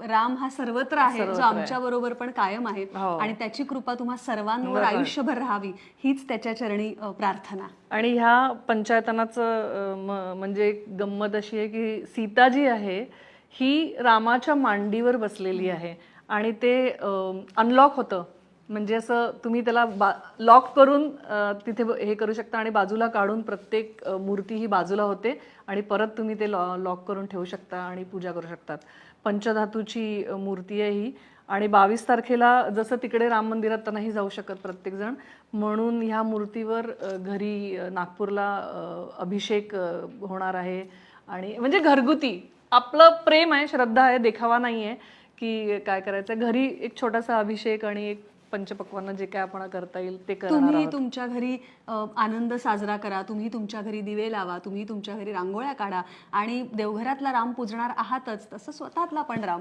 राम हा सर्वत्र आहे, जो आमच्या बरोबर पण कायम आहे आणि त्याची कृपा तुम्हा सर्वांवर आयुष्यभर राहावी हीच त्याच्या चरणी प्रार्थना. आणि ह्या पंचायतनाचं म्हणजे एक गंमत अशी आहे की सीता जी आहे ही रामाच्या मांडीवर बसलेली आहे आणि ते अनलॉक होतं. म्हणजे असं तुम्ही त्याला लॉक करून तिथे हे करू शकता आणि बाजूला काढून प्रत्येक मूर्ती ही बाजूला होते आणि परत तुम्ही ते लॉक करून ठेवू शकता आणि पूजा करू शकतात. पंचधातूची मूर्ती आहे ही आणि 22 तारखेला जसं तिकडे राम मंदिरात तर नाही जाऊ शकत प्रत्येकजण, म्हणून ह्या मूर्तीवर घरी नागपूरला अभिषेक होणार आहे. आणि म्हणजे घरगुती आपलं प्रेम आहे, श्रद्धा आहे, देखावा नाही आहे की काय करायचं. घरी एक छोटासा अभिषेक आणि एक पंचपक्वान्न जे काय आपण करता येईल ते करणार तुम्ही आहोत. तुमच्या घरी आनंद साजरा करा, तुम्ही तुमच्या घरी दिवे लावा, तुम्ही तुमच्या घरी रांगोळ्या काढा आणि देवघरातला राम पूजणार आहातच तसं स्वतःतला पण राम